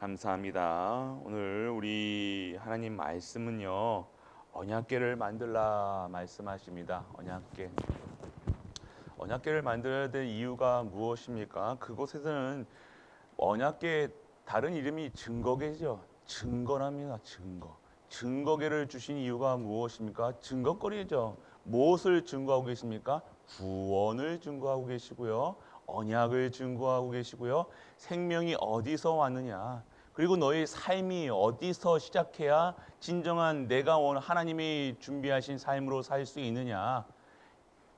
감사합니다. 오늘 우리 하나님 말씀은요, 언약궤를 만들라 말씀하십니다. 언약궤. 언약궤를 만들어야 될 이유가 무엇입니까? 그곳에서는 언약궤 다른 이름이 증거궤죠. 증거랍니다. 증거. 증거궤를 주신 이유가 무엇입니까? 증거거리죠. 무엇을 증거하고 계십니까? 구원을 증거하고 계시고요. 언약을 증거하고 계시고요. 생명이 어디서 왔느냐? 그리고 너의 삶이 어디서 시작해야 진정한 내가 하나님이 준비하신 삶으로 살 수 있느냐?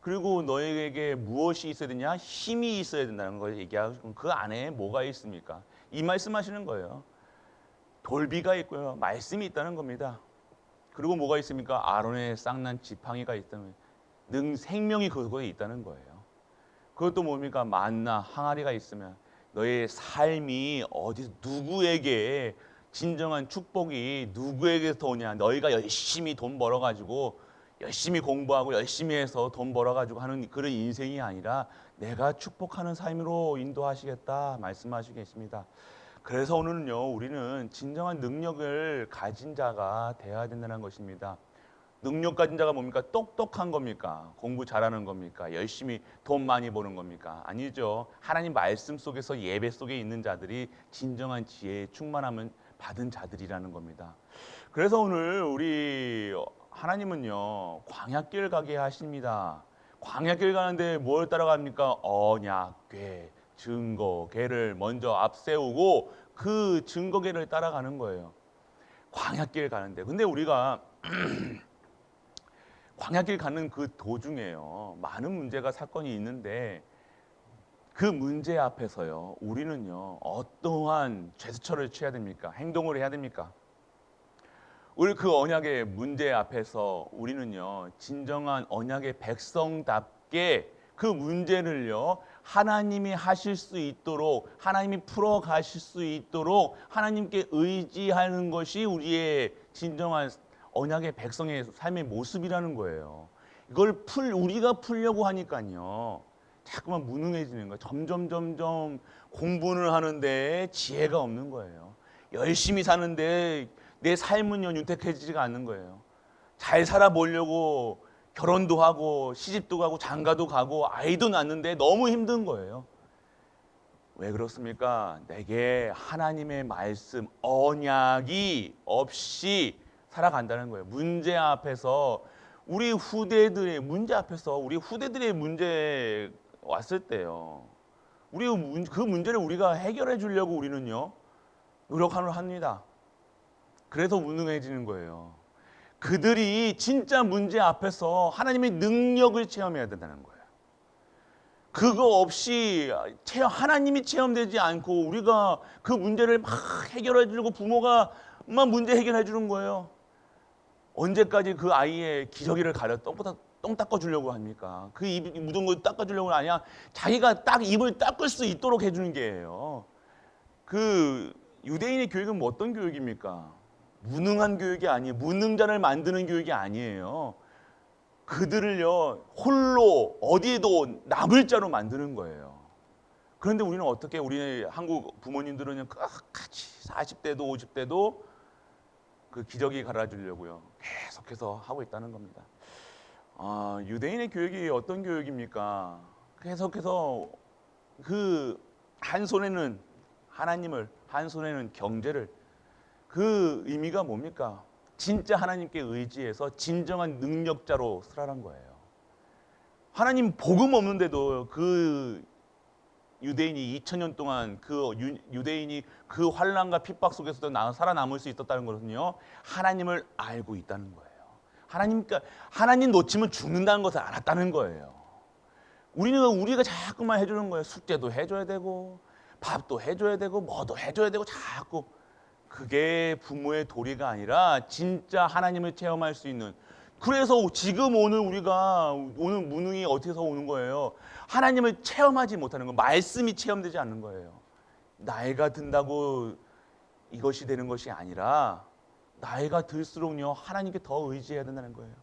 그리고 너에게 무엇이 있어야 되냐? 힘이 있어야 된다는 걸 얘기하고 그 안에 뭐가 있습니까? 이 말씀하시는 거예요. 돌비가 있고요. 말씀이 있다는 겁니다. 그리고 뭐가 있습니까? 아론의 쌍난 지팡이가 있다는 생명이 그곳에 있다는 거예요. 그것도 뭡니까? 만나 항아리가 있으면 너의 삶이 어디서 누구에게 진정한 축복이 누구에게서 오냐? 너희가 열심히 돈 벌어가지고 열심히 공부하고 열심히 해서 돈 벌어가지고 하는 그런 인생이 아니라 내가 축복하는 삶으로 인도하시겠다 말씀하시고 계십니다. 그래서 오늘은요, 우리는 진정한 능력을 가진 자가 되어야 된다는 것입니다. 능력 가진 자가 뭡니까? 똑똑한 겁니까? 공부 잘하는 겁니까? 열심히 돈 많이 버는 겁니까? 아니죠. 하나님 말씀 속에서 예배 속에 있는 자들이 진정한 지혜의 충만함을 받은 자들이라는 겁니다. 그래서 오늘 우리 하나님은요, 광야길 가게 하십니다. 광야길 가는데 뭘 따라갑니까? 언약궤, 증거궤를 먼저 앞세우고 그 증거궤를 따라가는 거예요. 광야길 가는데. 근데 우리가 광야길 가는 그 도중에요, 많은 문제가 사건이 있는데 그 문제 앞에서요, 우리는요, 어떠한 제스처를 취해야 됩니까? 행동을 해야 됩니까? 우리 그 언약의 문제 앞에서 우리는요, 진정한 언약의 백성답게 그 문제를요, 하나님이 하실 수 있도록, 하나님이 풀어 가실 수 있도록 하나님께 의지하는 것이 우리의 진정한 언약의 백성의 삶의 모습이라는 거예요. 이걸 우리가 풀려고 하니까요, 자꾸만 무능해지는 거예요. 점점 공부를 하는데 지혜가 없는 거예요. 열심히 사는데 내 삶은요, 윤택해지지가 않는 거예요. 잘 살아보려고 결혼도 하고 시집도 가고 장가도 가고 아이도 낳는데 너무 힘든 거예요. 왜 그렇습니까? 내게 하나님의 말씀, 언약이 없이 살아간다는 거예요. 문제 앞에서 우리 후대들의 문제 앞에서 우리 후대들의 문제 왔을 때요, 우리 그 문제를 우리가 해결해 주려고 우리는요, 노력을 합니다. 그래서 무능해지는 거예요. 그들이 진짜 문제 앞에서 하나님의 능력을 체험해야 된다는 거예요. 그거 없이 하나님이 체험되지 않고 우리가 그 문제를 막 해결해 주려고 부모가 막 문제 해결해 주는 거예요. 언제까지 그 아이의 기저귀를 가려 똥 닦아 주려고 합니까? 그 입 묻은 거 닦아 주려고 아니야. 자기가 딱 입을 닦을 수 있도록 해 주는 게예요. 그 유대인의 교육은 뭐 어떤 교육입니까? 무능한 교육이 아니에요. 무능자를 만드는 교육이 아니에요. 그들을요, 홀로 어디에도 남을 자로 만드는 거예요. 그런데 우리는 어떻게, 우리 한국 부모님들은 끝까지 40대도 50대도 그 기저귀 갈아주려고요, 계속해서 하고 있다는 겁니다. 유대인의 교육이 어떤 교육입니까? 계속해서 그 한 손에는 하나님을, 한 손에는 경제를, 그 의미가 뭡니까? 진짜 하나님께 의지해서 진정한 능력자로 살아란 거예요. 하나님 복음 없는데도 그 유대인이 2000년 동안 그 유대인이 그 환난과 핍박 속에서도 살아남을 수 있었다는 것은요, 하나님을 알고 있다는 거예요. 하나님 놓치면 죽는다는 것을 알았다는 거예요. 우리가 자꾸만 해주는 거예요. 숙제도 해줘야 되고 밥도 해줘야 되고 뭐도 해줘야 되고 자꾸. 그게 부모의 도리가 아니라 진짜 하나님을 체험할 수 있는. 그래서 지금 우리가 오는 무능이 어디서 오는 거예요? 하나님을 체험하지 못하는 거, 말씀이 체험되지 않는 거예요. 나이가 든다고 이것이 되는 것이 아니라 나이가 들수록요, 하나님께 더 의지해야 된다는 거예요.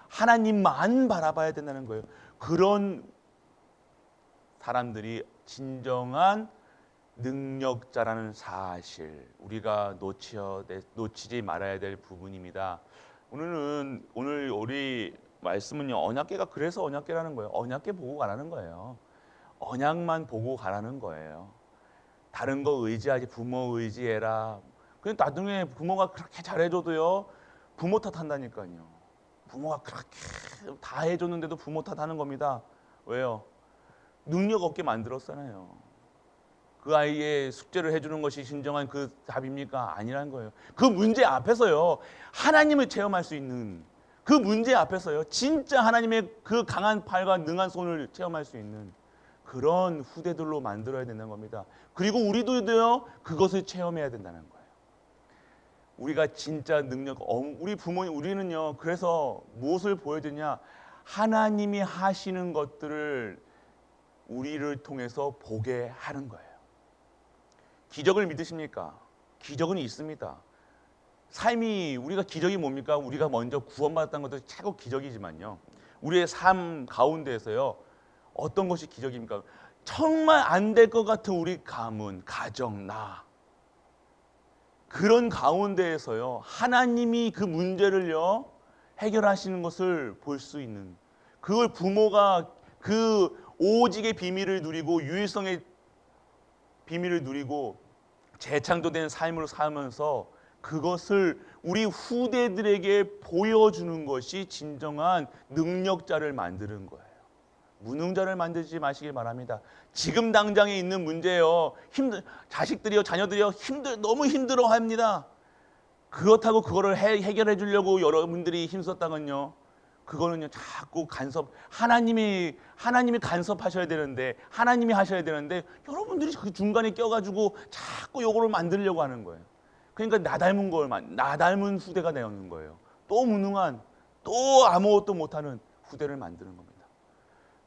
하나님만 바라봐야 된다는 거예요. 그런 사람들이 진정한 능력자라는 사실 우리가 놓치지 말아야 될 부분입니다. 오늘 우리 말씀은요, 언약궤가 그래서 언약궤라는 거예요. 언약궤 보고 가라는 거예요. 언약만 보고 가라는 거예요. 다른 거 의지하지, 부모 의지해라. 그냥 나중에 부모가 그렇게 잘해줘도요, 부모 탓한다니까요. 부모가 그렇게 다 해줬는데도 부모 탓하는 겁니다. 왜요? 능력 없게 만들었잖아요. 그 아이의 숙제를 해주는 것이 진정한 그 답입니까? 아니라는 거예요. 그 문제 앞에서요, 하나님을 체험할 수 있는, 그 문제 앞에서요, 진짜 하나님의 그 강한 팔과 능한 손을 체험할 수 있는 그런 후대들로 만들어야 된다는 겁니다. 그리고 우리도요, 그것을 체험해야 된다는 거예요. 우리가 진짜 우리 부모님, 우리는요, 그래서 무엇을 보여야 되냐? 하나님이 하시는 것들을 우리를 통해서 보게 하는 거예요. 기적을 믿으십니까? 기적은 있습니다. 삶이, 우리가 기적이 뭡니까? 우리가 먼저 구원받았다는 것도 최고 기적이지만요, 우리의 삶 가운데에서요, 어떤 것이 기적입니까? 정말 안 될 것 같은 우리 가문, 가정, 그런 가운데에서요, 하나님이 그 문제를요, 해결하시는 것을 볼 수 있는, 그걸 부모가 그 오직의 비밀을 누리고 유일성의 비밀을 누리고 재창조된 삶을 살면서 그것을 우리 후대들에게 보여주는 것이 진정한 능력자를 만드는 거예요. 무능자를 만들지 마시길 바랍니다. 지금 당장에 있는 문제요, 자식들이요, 자녀들이요, 너무 힘들어합니다. 그렇다고 그거를 해결해 주려고 여러분들이 힘썼다면요, 그거는요, 자꾸 하나님이 간섭하셔야 되는데, 하나님이 하셔야 되는데, 여러분들이 그 중간에 껴가지고 자꾸 요거를 만들려고 하는 거예요. 그러니까 나 닮은 후대가 되는 거예요. 또 무능한, 또 아무것도 못하는 후대를 만드는 겁니다.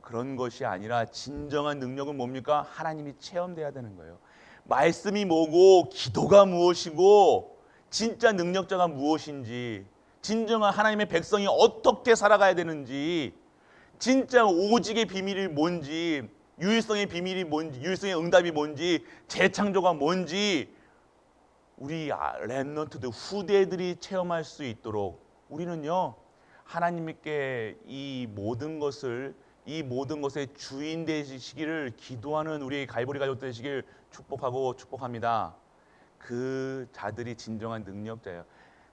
그런 것이 아니라 진정한 능력은 뭡니까? 하나님이 체험돼야 되는 거예요. 말씀이 뭐고, 기도가 무엇이고, 진짜 능력자가 무엇인지, 진정한 하나님의 백성이 어떻게 살아가야 되는지, 진짜 오직의 비밀이 뭔지, 유일성의 비밀이 뭔지, 유일성의 응답이 뭔지, 재창조가 뭔지, 우리 렘넌트들, 후대들이 체험할 수 있도록 우리는요, 하나님께 이 모든 것의 주인 되시기를 기도하는 우리 갈보리 가족 되시길 축복합니다. 그 자들이 진정한 능력자예요.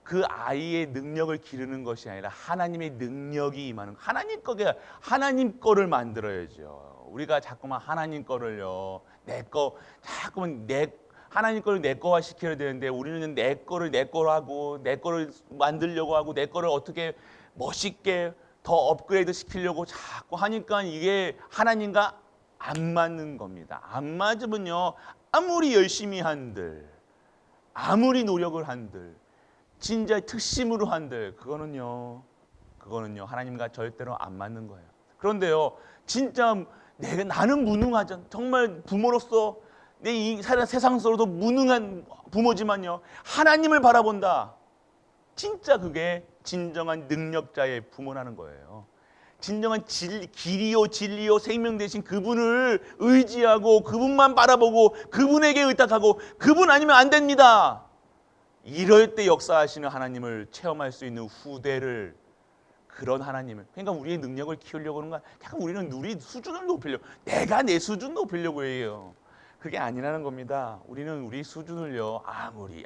그 아이의 능력을 기르는 것이 아니라 하나님의 능력이 임하는, 하나님 거를 만들어야죠. 우리가 자꾸만 하나님 거를요, 하나님 거를 내 거화 시켜야 되는데, 우리는 내 거를 내 거로 하고, 내 거를 만들려고 하고, 내 거를 어떻게 멋있게 더 업그레이드 시키려고 자꾸 하니까 이게 하나님과 안 맞는 겁니다. 안 맞으면요, 아무리 열심히 한들, 아무리 노력을 한들, 진짜 특심으로 한들, 그거는요 하나님과 절대로 안 맞는 거예요. 그런데요, 진짜 나는 무능하죠. 정말 부모로서 이 세상에서도 무능한 부모지만요, 하나님을 바라본다. 진짜 그게 진정한 능력자의 부모라는 거예요. 진정한 길이요 진리요 생명 되신 그분을 의지하고, 그분만 바라보고, 그분에게 의탁하고, 그분 아니면 안 됩니다. 이럴 때 역사하시는 하나님을 체험할 수 있는 후대를, 그런 하나님을, 그러니까 우리의 능력을 키우려고 하는 거야. 약간 우리는 우리 수준을 높이려고, 내가 내 수준 높이려고 해요. 그게 아니라는 겁니다. 우리는 우리 수준을요,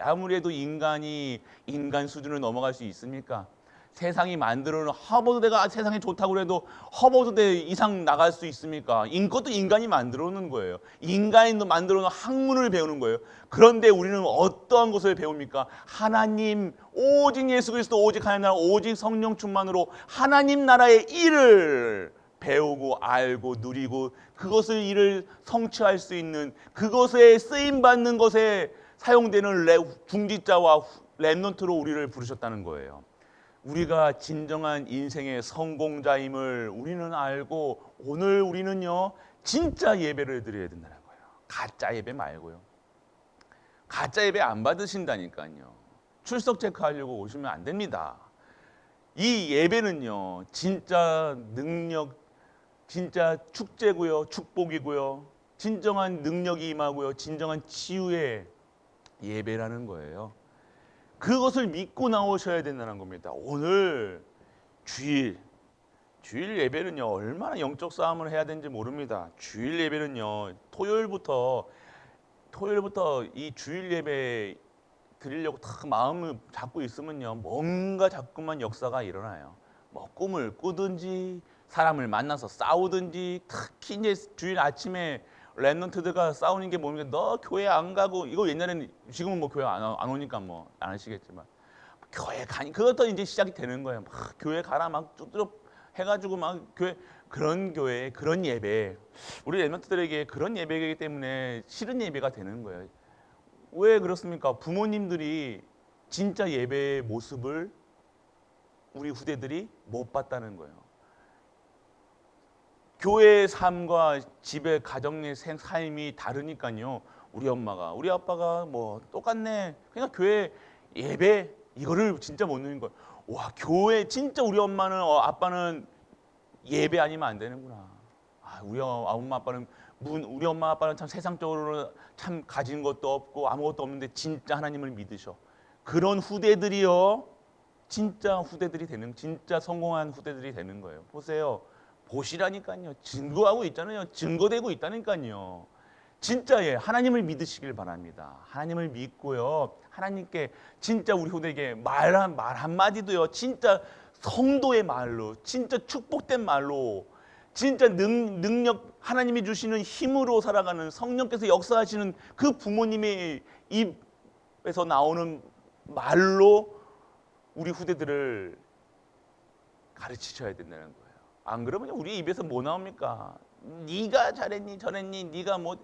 아무리 해도 인간 수준을 넘어갈 수 있습니까? 세상이 만들어놓은 허버드대가 세상에 좋다고 해도 허버드대 이상 나갈 수 있습니까? 그것도 인간이 만들어놓은 거예요. 인간이 만들어놓은 학문을 배우는 거예요. 그런데 우리는 어떠한 것을 배웁니까? 하나님, 오직 예수 그리스도, 오직 하나님 나라, 오직 성령 충만으로 하나님 나라의 일을 배우고 알고 누리고, 그것을 일을 성취할 수 있는, 그것에 쓰임받는 것에 사용되는 중직자와 렘넌트로 우리를 부르셨다는 거예요. 우리가 진정한 인생의 성공자임을 우리는 알고, 오늘 우리는요, 진짜 예배를 드려야 된다는 거예요. 가짜 예배 말고요. 가짜 예배 안 받으신다니까요. 출석 체크하려고 오시면 안 됩니다. 이 예배는요, 진짜 능력, 진짜 축제고요, 축복이고요, 진정한 능력이 임하고요. 진정한 치유의 예배라는 거예요. 그것을 믿고 나오셔야 된다는 겁니다. 오늘 주일 예배는요, 얼마나 영적 싸움을 해야 되는지 모릅니다. 주일 예배는요, 토요일부터 이 주일 예배 드리려고 딱 마음을 잡고 있으면요, 뭔가 자꾸만 역사가 일어나요. 뭐 꿈을 꾸든지 사람을 만나서 싸우든지, 특히 이제 주일 아침에 랩런트들과 싸우는 게 뭡니까? 너 교회 안 가고, 이거 옛날에는, 지금은 뭐 교회 안 오니까 뭐 안 하시겠지만, 교회 가니 그것도 이제 시작이 되는 거예요. 막 교회 가라 막 쭈쭈 해가지고 막 교회, 그런 교회, 그런 예배, 우리 랩런트들에게 그런 예배이기 때문에 싫은 예배가 되는 거예요. 왜 그렇습니까? 부모님들이 진짜 예배의 모습을 우리 후대들이 못 봤다는 거예요. 교회의 삶과 집의 가정의 삶이 다르니까요. 우리 엄마가, 우리 아빠가 뭐 똑같네. 그러니까 교회 예배 이거를 진짜 못 누리는 거예요. 와, 교회 진짜 우리 엄마는 아빠는 예배 아니면 안 되는구나. 우리 엄마 아빠는 우리 엄마 아빠는 참 세상적으로 참 가진 것도 없고 아무것도 없는데 진짜 하나님을 믿으셔. 그런 후대들이요, 진짜 후대들이 되는, 진짜 성공한 후대들이 되는 거예요. 보세요. 보시라니까요. 증거하고 있잖아요. 증거되고 있다니까요. 진짜 하나님을 믿으시길 바랍니다. 하나님을 믿고요. 하나님께 진짜 우리 후대에게 말 한마디도요. 진짜 성도의 말로, 진짜 축복된 말로, 진짜 능력, 하나님이 주시는 힘으로 살아가는, 성령께서 역사하시는 그 부모님의 입에서 나오는 말로 우리 후대들을 가르치셔야 된다는 거예요. 안 그러면 우리 입에서 뭐 나옵니까? 네가 잘했니 저랬니, 네가 뭐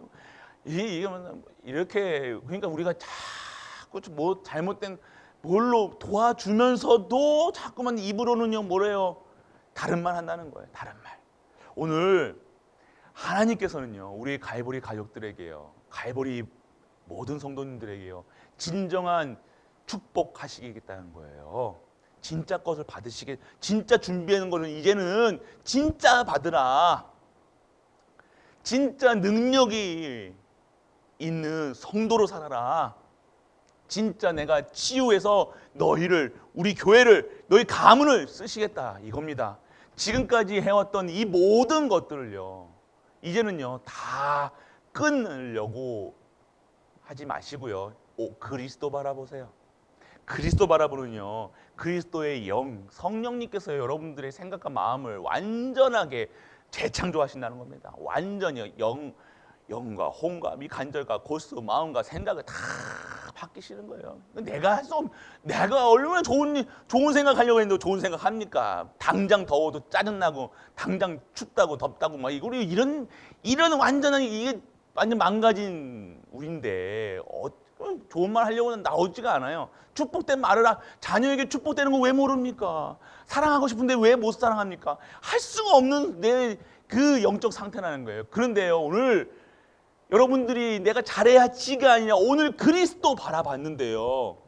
이렇게, 그러니까 우리가 자꾸 뭐 잘못된 뭘로 도와주면서도 자꾸만 입으로는요 뭐래요? 다른 말 한다는 거예요. 다른 말. 오늘 하나님께서는요, 우리 갈보리 가족들에게요, 갈보리 모든 성도님들에게요, 진정한 축복하시겠다는 거예요. 진짜 것을 받으시게, 진짜 준비하는 거는 이제는 진짜 받으라. 진짜 능력이 있는 성도로 살아라. 진짜 내가 치유해서 너희를, 우리 교회를, 너희 가문을 쓰시겠다 이겁니다. 지금까지 해왔던 이 모든 것들을요, 이제는요 다 끊으려고 하지 마시고요, 그리스도 바라보세요. 그리스도 바라보는요, 그리스도의 영, 성령님께서 여러분들의 생각과 마음을 완전하게 재창조하신다는 겁니다. 완전히 영과 혼과 간절과 고수, 마음과 생각을 다 바뀌시는 거예요. 내가 얼마나 좋은 생각하려고 했는데 좋은 생각 합니까? 당장 더워도 짜증나고, 당장 춥다고 덥다고 막 이런 완전한, 이게 완전 망가진 우리인데 좋은 말 하려고는 나오지가 않아요. 축복된 말을 자녀에게 축복되는 거 왜 모릅니까? 사랑하고 싶은데 왜 못 사랑합니까? 할 수가 없는 내 그 영적 상태라는 거예요. 그런데요, 오늘 여러분들이 내가 잘해야지가 아니라 오늘 그리스도 바라봤는데요,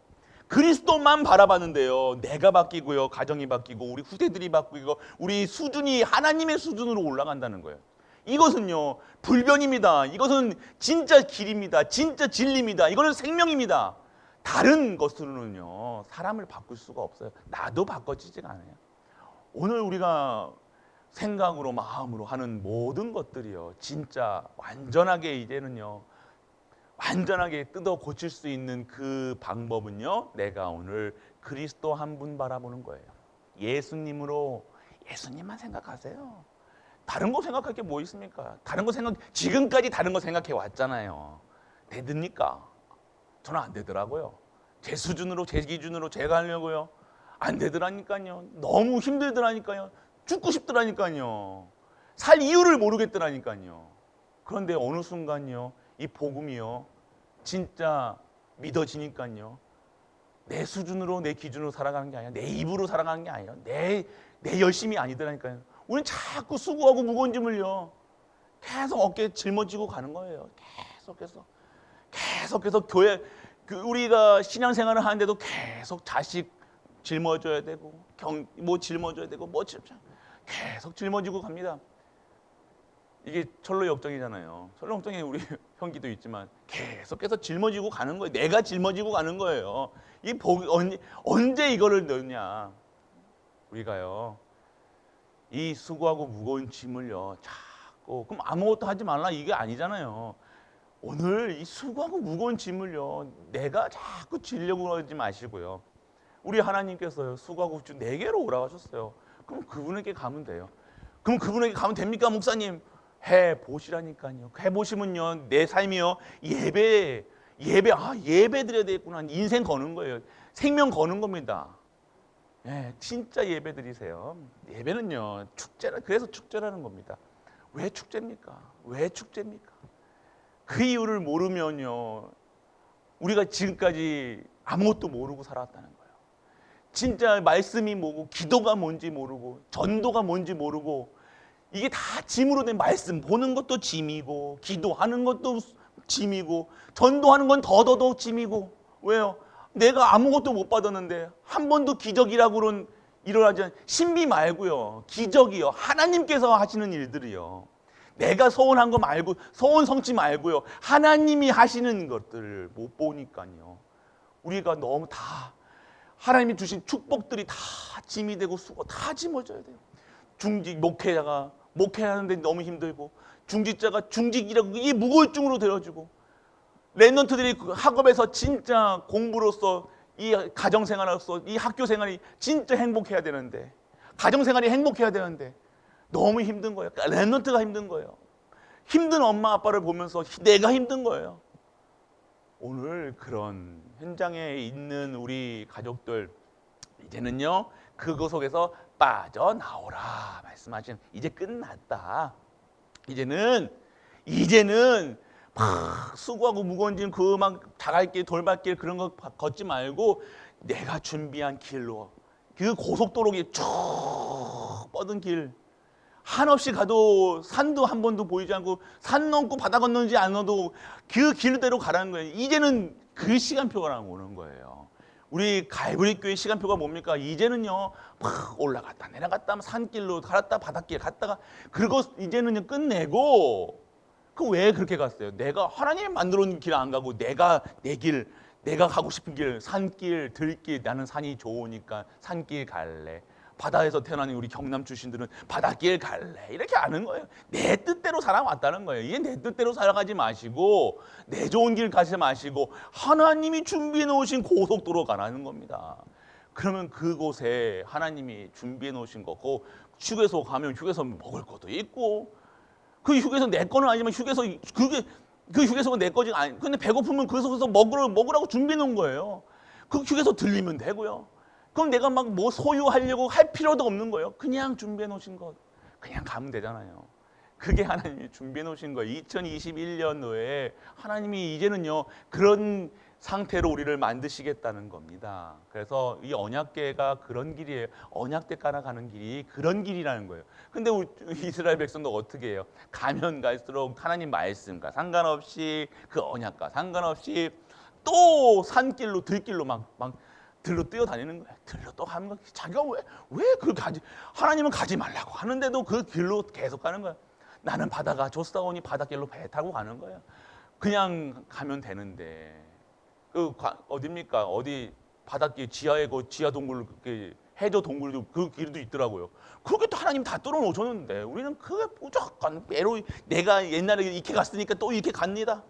그리스도만 바라봤는데요, 내가 바뀌고요, 가정이 바뀌고, 우리 후대들이 바뀌고, 우리 수준이 하나님의 수준으로 올라간다는 거예요. 이것은요 불변입니다. 이것은 진짜 길입니다. 진짜 진리입니다. 이거는 생명입니다. 다른 것으로는요 사람을 바꿀 수가 없어요. 나도 바꿔지지가 않아요. 오늘 우리가 생각으로 마음으로 하는 모든 것들이요, 진짜 완전하게 이제는요, 완전하게 뜯어 고칠 수 있는 그 방법은요, 내가 오늘 그리스도 한 분 바라보는 거예요. 예수님만 생각하세요. 다른 거 생각할 게 뭐 있습니까? 지금까지 다른 거 생각해 왔잖아요. 됩니까? 저는 안 되더라고요. 제 수준으로, 제 기준으로 제가 하려고요, 안 되더라니까요. 너무 힘들더라니까요. 죽고 싶더라니까요. 살 이유를 모르겠더라니까요. 그런데 어느 순간요, 이 복음이요 진짜 믿어지니까요, 내 수준으로, 내 기준으로 살아가는 게 아니라, 내 입으로 살아가는 게 아니라, 내 열심이 아니더라니까요. 우리는 자꾸 수고하고 무거운 짐을요 계속 어깨에 짊어지고 가는 거예요. 계속해서 교회, 우리가 신앙생활을 하는데도 계속 자식 짊어져야 되고, жил모져야 되고, 계속 짊어지고 갑니다. 이게 철로 역정이잖아요. 철로 역정에 우리 형기도 있지만 계속해서 짊어지고 가는 거예요. 내가 짊어지고 가는 거예요. 이 복이 언제 이거를 넣냐? 우리가요, 이 수고하고 무거운 짐을요, 자꾸 그럼 아무것도 하지 말라 이게 아니잖아요. 오늘 이 수고하고 무거운 짐을요, 내가 자꾸 지려고 하지 마시고요. 우리 하나님께서요, 수고하고 주 내게로 오라고 하셨어요. 그럼 그분에게 가면 돼요. 그럼 그분에게 가면 됩니까, 목사님? 해 보시라니까요. 해 보시면요, 내 삶이요, 예배 드려야 되겠구나. 인생 거는 거예요. 생명 거는 겁니다. 예, 진짜 예배 드리세요. 예배는요, 그래서 축제라는 겁니다. 왜 축제입니까? 왜 축제입니까? 그 이유를 모르면요, 우리가 지금까지 아무것도 모르고 살았다는 거예요. 진짜 말씀이 뭐고, 기도가 뭔지 모르고, 전도가 뭔지 모르고, 이게 다 짐으로 된 말씀 보는 것도 짐이고, 기도하는 것도 짐이고, 전도하는 건 더더더 짐이고. 왜요? 내가 아무것도 못 받았는데 한 번도 기적이라고는 일어나지 않은, 신비 말고요, 기적이요, 하나님께서 하시는 일들이요, 내가 소원한 거 말고, 소원 성취 말고요, 하나님이 하시는 것들을 못 보니까요, 우리가 너무 다 하나님이 주신 축복들이 다 짐이 되고 수고 다 짊어져야 돼요. 중직 목회자가 목회하는데 너무 힘들고, 중직자가 중직이라고 이 무고증으로 되어지고, 랩런트들이 그 학업에서 진짜 공부로서, 이 가정생활로서, 이 학교생활이 진짜 행복해야 되는데, 가정생활이 행복해야 되는데 너무 힘든 거예요. 랩런트가 힘든 거예요. 힘든 엄마 아빠를 보면서 내가 힘든 거예요. 오늘 그런 현장에 있는 우리 가족들, 이제는요, 그거 속에서 빠져나오라 말씀하신, 이제 끝났다. 이제는 막 수고하고 무거운 짐, 그 막 자갈길 돌발길 그런 거 걷지 말고, 내가 준비한 길로, 그 고속도로에 쭉 뻗은 길, 한없이 가도 산도 한 번도 보이지 않고, 산 넘고 바다 건너지 않아도 그 길대로 가라는 거예요. 이제는 그 시간표가 오는 거예요. 우리 갈보리 교회 시간표가 뭡니까? 이제는요, 막 올라갔다 내려갔다, 산길로 갈았다 바닷길 갔다가, 그리고 이제는요 끝내고. 그 왜 그렇게 갔어요? 내가 하나님이 만들어 놓은 길 안 가고, 내가 내 길, 내가 가고 싶은 길, 산길, 들길, 나는 산이 좋으니까 산길 갈래. 바다에서 태어난 우리 경남 출신들은 바닷길 갈래. 이렇게 아는 거예요. 내 뜻대로 살아왔다는 거예요. 이게 내 뜻대로 살아가지 마시고, 내 좋은 길 가지 마시고, 하나님이 준비해 놓으신 고속도로 가라는 겁니다. 그러면 그곳에 하나님이 준비해 놓으신 거고, 휴게소 가면 휴게소 먹을 것도 있고, 그 휴게소 내 거는 아니지만 휴게소, 그 휴게소가 내 거지 아니. 근데 배고프면 그 속에서 먹으라고 준비해 놓은 거예요. 그 휴게소 들리면 되고요. 그럼 내가 막 뭐 소유하려고 할 필요도 없는 거예요. 그냥 준비해 놓으신 것, 그냥 가면 되잖아요. 그게 하나님이 준비해 놓으신 거예요. 2021년도에 하나님이 이제는요, 그런 상태로 우리를 만드시겠다는 겁니다. 그래서 이 언약궤가 그런 길이에요. 언약궤 깔아가는 길이 그런 길이라는 거예요. 근데 우리 이스라엘 백성도 어떻게 해요? 가면 갈수록 하나님 말씀과 상관없이, 그 언약과 상관없이 또 산길로 들길로 막 들로 뛰어다니는 거예요. 들로 또 가는 거예요. 자기가 왜 그렇게 가지? 하나님은 가지 말라고 하는데도 그 길로 계속 가는 거예요. 나는 바다가 좋사오니 바닷길로 배 타고 가는 거예요. 그냥 가면 되는데, 그 어딥니까? 어디 바닷길 지하에 그 지하 동굴, 해저 동굴도 그 길도 있더라고요. 그렇게 또 하나님 다 뚫어 놓으셨는데, 우리는 그게 무조건 매로, 내가 옛날에 이렇게 갔으니까 또 이렇게 갑니다.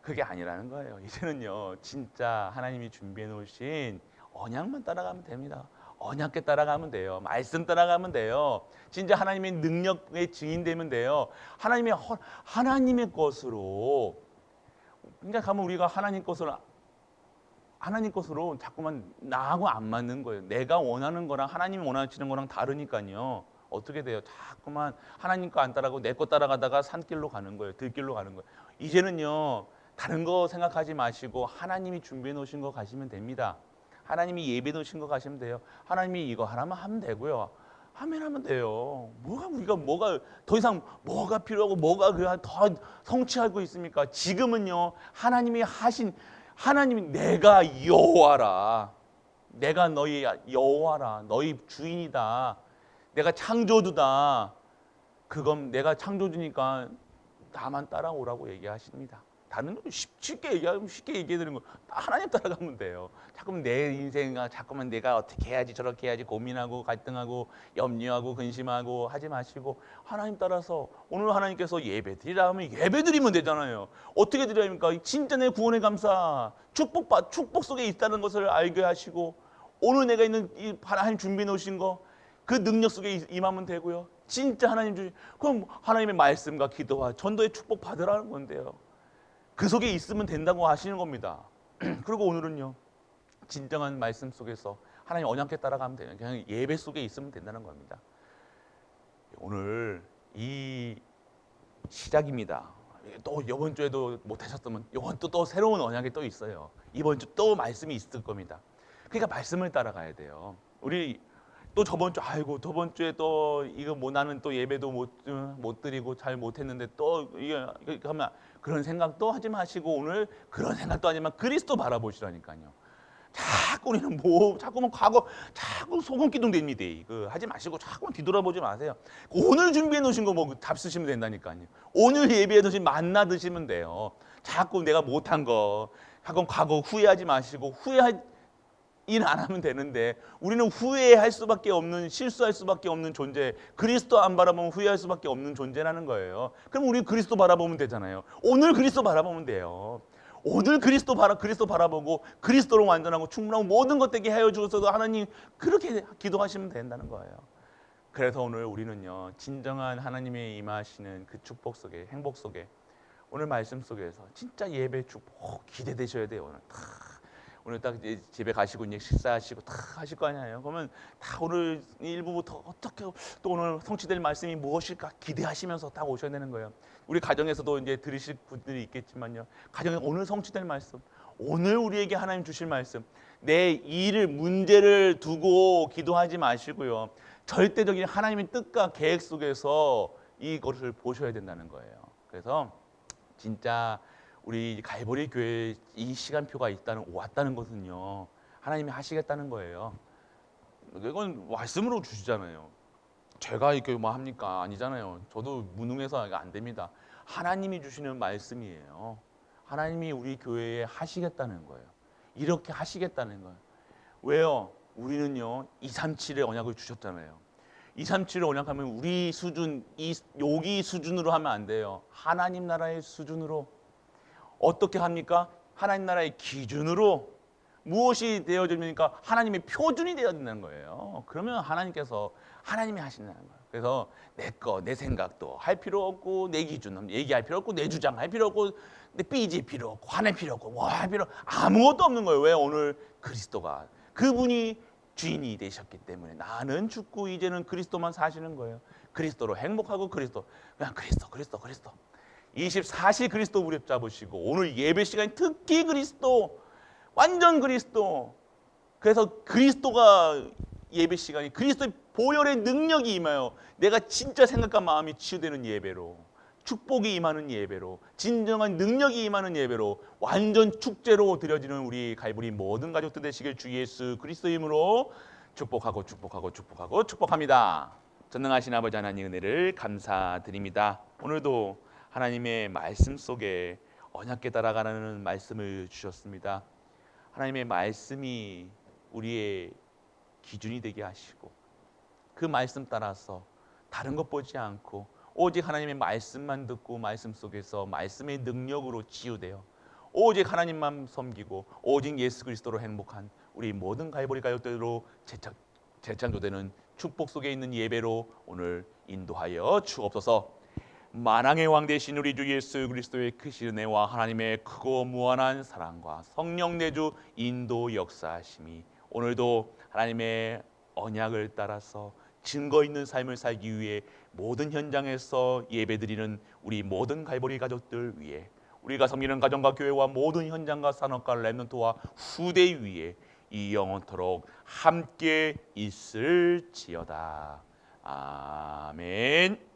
그게 아니라는 거예요. 이제는요, 진짜 하나님이 준비해 놓으신 언약만 따라가면 됩니다. 언약께 따라가면 돼요. 말씀 따라가면 돼요. 진짜 하나님의 능력의 증인되면 돼요. 하나님의 것으로, 그러니까 가면 우리가 하나님 것으로 자꾸만 나하고 안 맞는 거예요. 내가 원하는 거랑 하나님이 원하시는 거랑 다르니까요. 어떻게 돼요? 자꾸만 하나님 거 안 따라가고 내 거 따라가다가 산길로 가는 거예요. 들길로 가는 거예요. 이제는요, 다른 거 생각하지 마시고 하나님이 준비해 놓으신 거 가시면 됩니다. 하나님이 예비해 놓으신 거 가시면 돼요. 하나님이 이거 하나만 하면 되고요. 하면 돼요. 뭐가 더 이상 뭐가 필요하고 뭐가 더 성취하고 있습니까? 지금은요, 하나님이 내가 여호와라. 내가 너희 여호와라. 너희 주인이다. 내가 창조주다. 그건 내가 창조주니까 나만 따라오라고 얘기하십니다. 다른 건 쉽게 얘기해드리는 거 하나님 따라가면 돼요. 자꾸만 내 인생, 자꾸만 내가 어떻게 해야지 저렇게 해야지 고민하고 갈등하고 염려하고 근심하고 하지 마시고 하나님 따라서 오늘 하나님께서 예배 드리라 하면 예배 드리면 되잖아요. 어떻게 드려야 합니까? 진짜 내 구원의 감사 축복 속에 있다는 것을 알게 하시고 오늘 내가 있는 이 하나님 준비해 놓으신 거 그 능력 속에 임하면 되고요. 진짜 하나님 주신 그럼 하나님의 말씀과 기도와 전도의 축복 받으라는 건데요. 그 속에 있으면 된다고 하시는 겁니다. 그리고 오늘은요. 진정한 말씀 속에서 하나님 언약에 따라가면 돼요. 그냥 예배 속에 있으면 된다는 겁니다. 오늘 이 시작입니다. 또 이번 주에도 못하셨으면 이번 또 새로운 언약이 또 있어요. 이번 주 또 말씀이 있을 겁니다. 그러니까 말씀을 따라가야 돼요. 우리 또 저번 주에 또 이거 나는 또 예배도 못 드리고 잘 못했는데 또 이게 하면 그런 생각도 하지 마시고 오늘 그런 생각도 하지만 그리스도 바라보시라니까요. 자꾸 우리는 자꾸만 과거 자꾸 소금 기둥 됩니다. 하지 마시고 자꾸만 뒤돌아보지 마세요. 오늘 준비해 놓으신 거 잡수시면 된다니까요. 오늘 예배해 놓으신 만나 드시면 돼요. 자꾸 내가 못한 거 자꾸 과거 후회하지 마시고 일 안 하면 되는데 우리는 후회할 수밖에 없는 실수할 수밖에 없는 존재 그리스도 안 바라보면 후회할 수밖에 없는 존재라는 거예요. 그럼 우리 그리스도 바라보면 되잖아요. 오늘 그리스도 바라보면 돼요. 오늘 그리스도 바라보고 그리스도로 완전하고 충분하고 모든 것 되게 하여 주셔서 하나님 그렇게 기도하시면 된다는 거예요. 그래서 오늘 우리는요 진정한 하나님의 임하시는 그 축복 속에 행복 속에 오늘 말씀 속에서 진짜 예배 축복 기대되셔야 돼요. 오늘 딱 이제 집에 가시고 이제 식사하시고 다 하실 거 아니에요. 그러면 다 오늘 일부부터 어떻게 또 오늘 성취될 말씀이 무엇일까 기대하시면서 딱 오셔야 되는 거예요. 우리 가정에서도 이제 들으실 분들이 있겠지만요. 가정에 오늘 성취될 말씀, 오늘 우리에게 하나님 주실 말씀, 내 일을 문제를 두고 기도하지 마시고요. 절대적인 하나님의 뜻과 계획 속에서 이것을 보셔야 된다는 거예요. 그래서 진짜 우리 갈보리 교회 이 시간표가 왔다는 것은요 하나님이 하시겠다는 거예요. 이건 말씀으로 주시잖아요. 제가 이렇게 뭐 합니까? 아니잖아요. 저도 무능해서 안 됩니다. 하나님이 주시는 말씀이에요. 하나님이 우리 교회에 하시겠다는 거예요. 이렇게 하시겠다는 거예요. 왜요? 우리는요 237의 언약을 주셨잖아요. 237의 언약하면 우리 수준 여기 수준으로 하면 안 돼요. 하나님 나라의 수준으로 어떻게 합니까? 하나님 나라의 기준으로 무엇이 되어집니까? 하나님의 표준이 되어야 된다는 거예요. 그러면 하나님께서 하나님이 하신다는 거예요. 그래서 내 생각도 할 필요 없고 내 기준은 얘기할 필요 없고 내 주장할 필요 없고 내 삐질 필요 없고 화낼 필요 없고 뭐 할 필요 아무것도 없는 거예요. 왜? 오늘 그리스도가 그분이 주인이 되셨기 때문에 나는 죽고 이제는 그리스도만 사시는 거예요. 그리스도로 행복하고 그냥 그리스도 24시 그리스도 무렵 잡으시고 오늘 예배 시간이 특히 그리스도 완전 그리스도 그래서 그리스도가 예배 시간이 그리스도의 보혈의 능력이 임하여 내가 진짜 생각과 마음이 치유되는 예배로 축복이 임하는 예배로 진정한 능력이 임하는 예배로 완전 축제로 드려지는 우리 갈보리 모든 가족들 되시길 주 예수 그리스도의 이름으로 축복합니다. 전능하신 아버지 하나님 은혜를 감사드립니다. 오늘도 하나님의 말씀 속에 언약궤 따라가는 말씀을 주셨습니다. 하나님의 말씀이 우리의 기준이 되게 하시고 그 말씀 따라서 다른 것 보지 않고 오직 하나님의 말씀만 듣고 말씀 속에서 말씀의 능력으로 치유되어 오직 하나님만 섬기고 오직 예수 그리스도로 행복한 우리 모든 갈보리 가족들로 재창조되는 축복 속에 있는 예배로 오늘 인도하여 주옵소서. 만왕의 왕 되신 우리 주 예수 그리스도의 크신 은혜와 하나님의 크고 무한한 사랑과 성령 내주 인도 역사하심이 오늘도 하나님의 언약을 따라서 증거 있는 삶을 살기 위해 모든 현장에서 예배드리는 우리 모든 갈보리 가족들 위해 우리가 섬기는 가정과 교회와 모든 현장과 산업과 렘넌트와 후대 위에 이 영원토록 함께 있을지어다. 아멘.